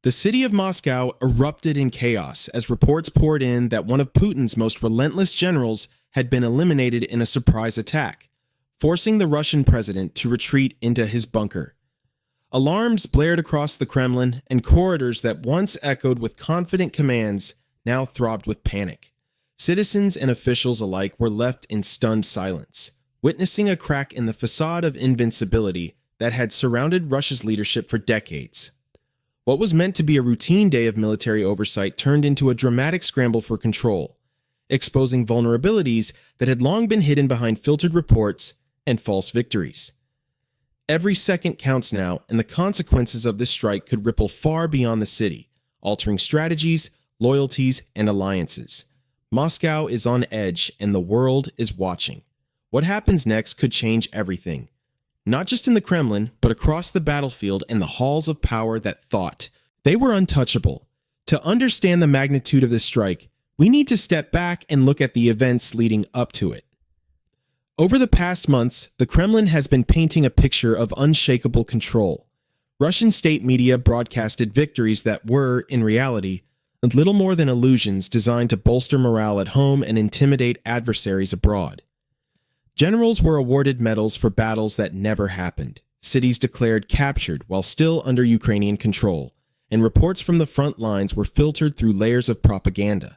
The city of Moscow erupted in chaos as reports poured in that one of Putin's most relentless generals had been eliminated in a surprise attack, forcing the Russian president to retreat into his bunker. Alarms blared across the Kremlin, and corridors that once echoed with confident commands now throbbed with panic. Citizens and officials alike were left in stunned silence, witnessing a crack in the facade of invincibility that had surrounded Russia's leadership for decades. What was meant to be a routine day of military oversight turned into a dramatic scramble for control, exposing vulnerabilities that had long been hidden behind filtered reports and false victories. Every second counts now, and the consequences of this strike could ripple far beyond the city, altering strategies, loyalties, and alliances. Moscow is on edge, and the world is watching. What happens next could change everything. Not just in the Kremlin, but across the battlefield and the halls of power that thought they were untouchable. To understand the magnitude of this strike, we need to step back and look at the events leading up to it. Over the past months, the Kremlin has been painting a picture of unshakable control. Russian state media broadcasted victories that were, in reality, little more than illusions designed to bolster morale at home and intimidate adversaries abroad. Generals were awarded medals for battles that never happened, cities declared captured while still under Ukrainian control, and reports from the front lines were filtered through layers of propaganda.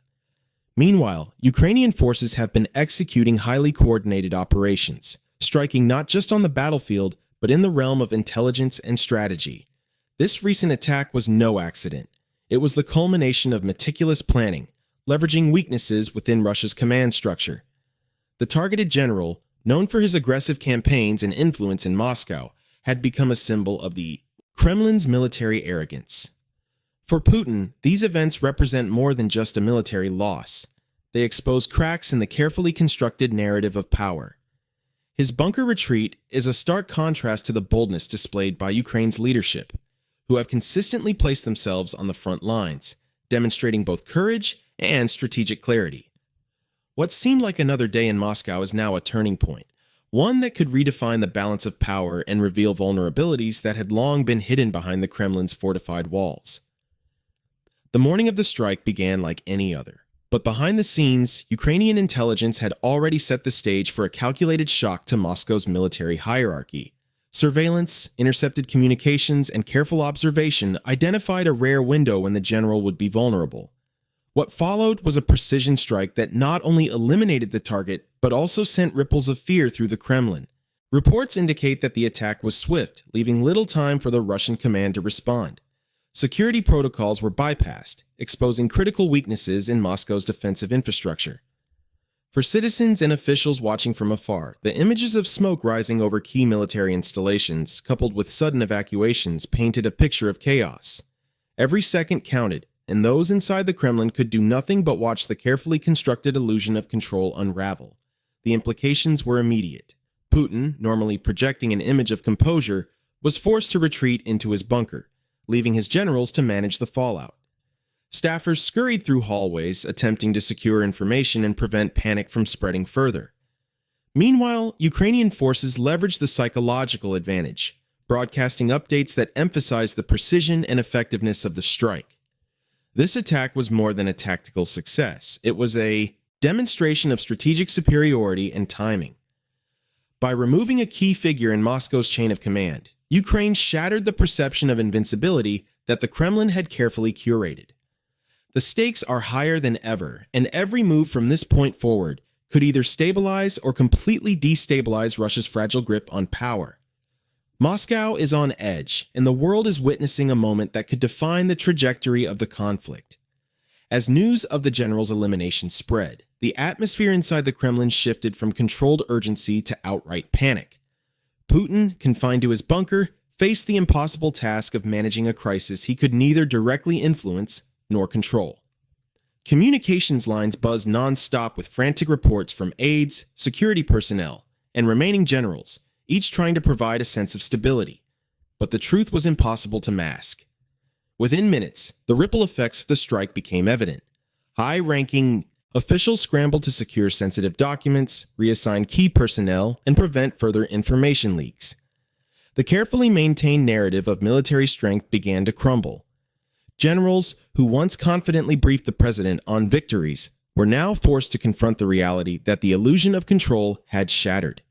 Meanwhile, Ukrainian forces have been executing highly coordinated operations, striking not just on the battlefield, but in the realm of intelligence and strategy. This recent attack was no accident. It was the culmination of meticulous planning, leveraging weaknesses within Russia's command structure. The targeted general, known for his aggressive campaigns and influence in Moscow, had become a symbol of the Kremlin's military arrogance. For Putin, these events represent more than just a military loss. They expose cracks in the carefully constructed narrative of power. His bunker retreat is a stark contrast to the boldness displayed by Ukraine's leadership, who have consistently placed themselves on the front lines, demonstrating both courage and strategic clarity. What seemed like another day in Moscow is now a turning point, one that could redefine the balance of power and reveal vulnerabilities that had long been hidden behind the Kremlin's fortified walls. The morning of the strike began like any other, but behind the scenes, Ukrainian intelligence had already set the stage for a calculated shock to Moscow's military hierarchy. Surveillance, intercepted communications, and careful observation identified a rare window when the general would be vulnerable. What followed was a precision strike that not only eliminated the target, but also sent ripples of fear through the Kremlin. Reports indicate that the attack was swift, leaving little time for the Russian command to respond. Security protocols were bypassed, exposing critical weaknesses in Moscow's defensive infrastructure. For citizens and officials watching from afar, the images of smoke rising over key military installations, coupled with sudden evacuations, painted a picture of chaos. Every second counted, and those inside the Kremlin could do nothing but watch the carefully constructed illusion of control unravel. The implications were immediate. Putin, normally projecting an image of composure, was forced to retreat into his bunker, leaving his generals to manage the fallout. Staffers scurried through hallways, attempting to secure information and prevent panic from spreading further. Meanwhile, Ukrainian forces leveraged the psychological advantage, broadcasting updates that emphasized the precision and effectiveness of the strike. This attack was more than a tactical success. It was a demonstration of strategic superiority and timing. By removing a key figure in Moscow's chain of command, Ukraine shattered the perception of invincibility that the Kremlin had carefully curated. The stakes are higher than ever, and every move from this point forward could either stabilize or completely destabilize Russia's fragile grip on power. Moscow is on edge, and the world is witnessing a moment that could define the trajectory of the conflict. As news of the general's elimination spread, the atmosphere inside the Kremlin shifted from controlled urgency to outright panic. Putin, confined to his bunker, faced the impossible task of managing a crisis he could neither directly influence nor control. Communications lines buzzed non-stop with frantic reports from aides, security personnel, and remaining generals, each trying to provide a sense of stability. But the truth was impossible to mask. Within minutes, the ripple effects of the strike became evident. High-ranking officials scrambled to secure sensitive documents, reassign key personnel, and prevent further information leaks. The carefully maintained narrative of military strength began to crumble. Generals who once confidently briefed the president on victories were now forced to confront the reality that the illusion of control had shattered.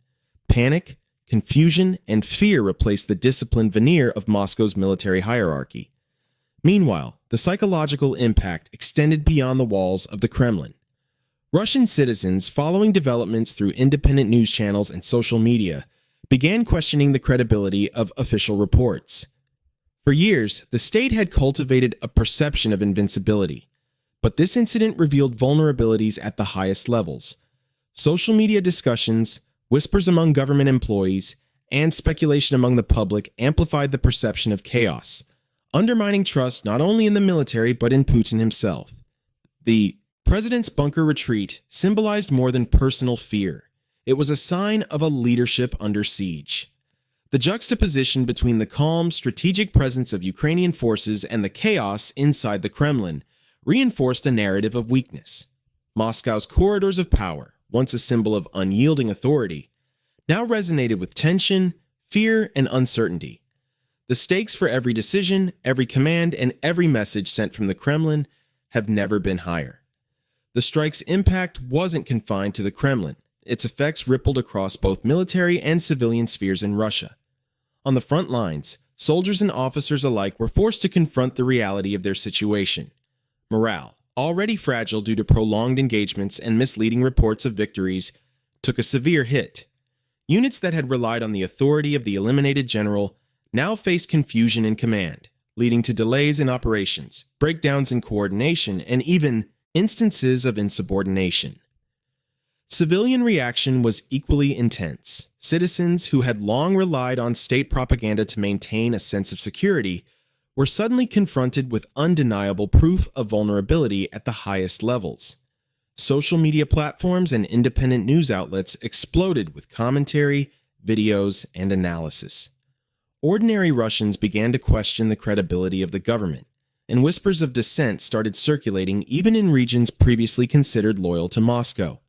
Panic, confusion, and fear replaced the disciplined veneer of Moscow's military hierarchy. Meanwhile, the psychological impact extended beyond the walls of the Kremlin. Russian citizens, following developments through independent news channels and social media, began questioning the credibility of official reports. For years, the state had cultivated a perception of invincibility, but this incident revealed vulnerabilities at the highest levels. Social media discussions, whispers among government employees, and speculation among the public amplified the perception of chaos, undermining trust not only in the military but in Putin himself. The president's bunker retreat symbolized more than personal fear. It was a sign of a leadership under siege. The juxtaposition between the calm, strategic presence of Ukrainian forces and the chaos inside the Kremlin reinforced a narrative of weakness. Moscow's corridors of power, once a symbol of unyielding authority, now resonated with tension, fear, and uncertainty. The stakes for every decision, every command, and every message sent from the Kremlin have never been higher. The strike's impact wasn't confined to the Kremlin. Its effects rippled across both military and civilian spheres in Russia. On the front lines, soldiers and officers alike were forced to confront the reality of their situation. Morale, already fragile due to prolonged engagements and misleading reports of victories, took a severe hit. Units that had relied on the authority of the eliminated general now faced confusion in command, leading to delays in operations, breakdowns in coordination, and even instances of insubordination. Civilian reaction was equally intense. Citizens who had long relied on state propaganda to maintain a sense of security were suddenly confronted with undeniable proof of vulnerability at the highest levels. Social media platforms and independent news outlets exploded with commentary, videos, and analysis. Ordinary Russians began to question the credibility of the government, and whispers of dissent started circulating even in regions previously considered loyal to Moscow.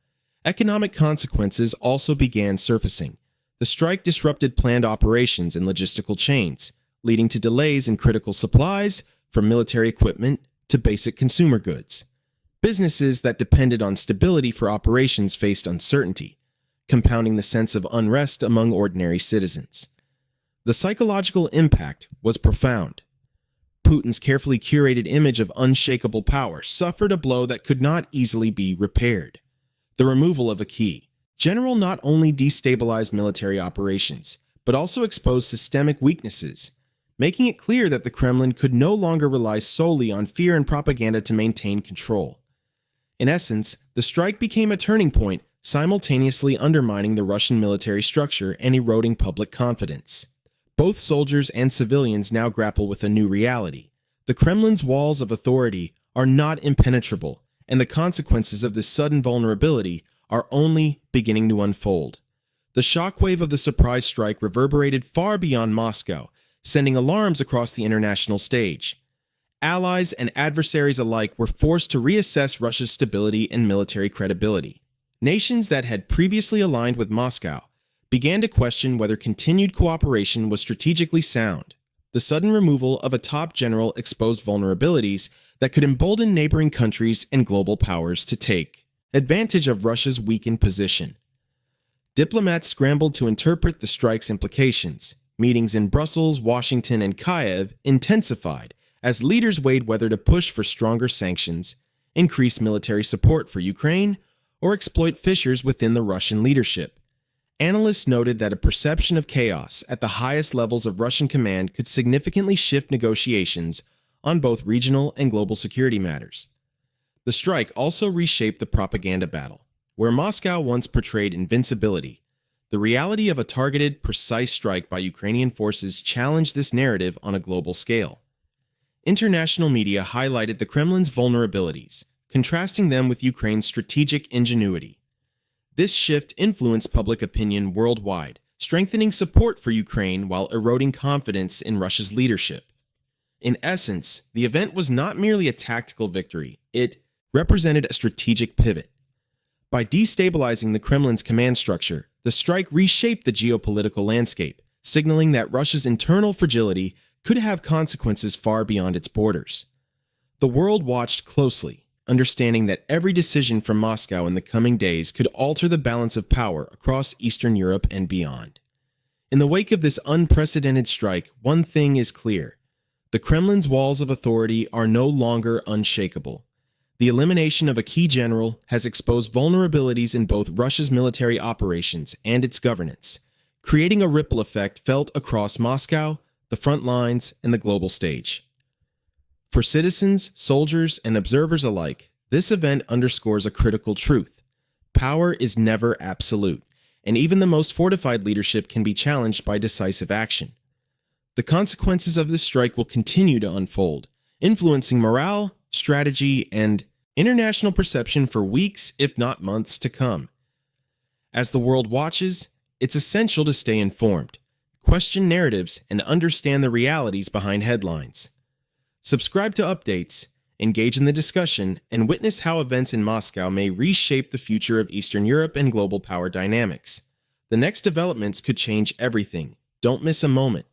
Economic consequences also began surfacing. The strike disrupted planned operations and logistical chains, leading to delays in critical supplies, from military equipment to basic consumer goods. Businesses that depended on stability for operations faced uncertainty, compounding the sense of unrest among ordinary citizens. The psychological impact was profound. Putin's carefully curated image of unshakable power suffered a blow that could not easily be repaired. The removal of a key general not only destabilized military operations, but also exposed systemic weaknesses, making it clear that the Kremlin could no longer rely solely on fear and propaganda to maintain control. In essence, the strike became a turning point, simultaneously undermining the Russian military structure and eroding public confidence. Both soldiers and civilians now grapple with a new reality. The Kremlin's walls of authority are not impenetrable, and the consequences of this sudden vulnerability are only beginning to unfold. The shockwave of the surprise strike reverberated far beyond Moscow, sending alarms across the international stage. Allies and adversaries alike were forced to reassess Russia's stability and military credibility. Nations that had previously aligned with Moscow began to question whether continued cooperation was strategically sound. The sudden removal of a top general exposed vulnerabilities that could embolden neighboring countries and global powers to take advantage of Russia's weakened position. Diplomats scrambled to interpret the strike's implications. Meetings in Brussels, Washington, and Kiev intensified as leaders weighed whether to push for stronger sanctions, increase military support for Ukraine, or exploit fissures within the Russian leadership. Analysts noted that a perception of chaos at the highest levels of Russian command could significantly shift negotiations on both regional and global security matters. The strike also reshaped the propaganda battle. Where Moscow once portrayed invincibility, the reality of a targeted, precise strike by Ukrainian forces challenged this narrative on a global scale. International media highlighted the Kremlin's vulnerabilities, contrasting them with Ukraine's strategic ingenuity. This shift influenced public opinion worldwide, strengthening support for Ukraine while eroding confidence in Russia's leadership. In essence, the event was not merely a tactical victory, it represented a strategic pivot. By destabilizing the Kremlin's command structure, the strike reshaped the geopolitical landscape, signaling that Russia's internal fragility could have consequences far beyond its borders. The world watched closely, understanding that every decision from Moscow in the coming days could alter the balance of power across Eastern Europe and beyond. In the wake of this unprecedented strike, one thing is clear. The Kremlin's walls of authority are no longer unshakable. The elimination of a key general has exposed vulnerabilities in both Russia's military operations and its governance, creating a ripple effect felt across Moscow, the front lines, and the global stage. For citizens, soldiers, and observers alike, this event underscores a critical truth. Power is never absolute, and even the most fortified leadership can be challenged by decisive action. The consequences of this strike will continue to unfold, influencing morale, strategy, and international perception for weeks, if not months, to come. As the world watches, it's essential to stay informed, question narratives, and understand the realities behind headlines. Subscribe to updates, engage in the discussion, and witness how events in Moscow may reshape the future of Eastern Europe and global power dynamics. The next developments could change everything. Don't miss a moment.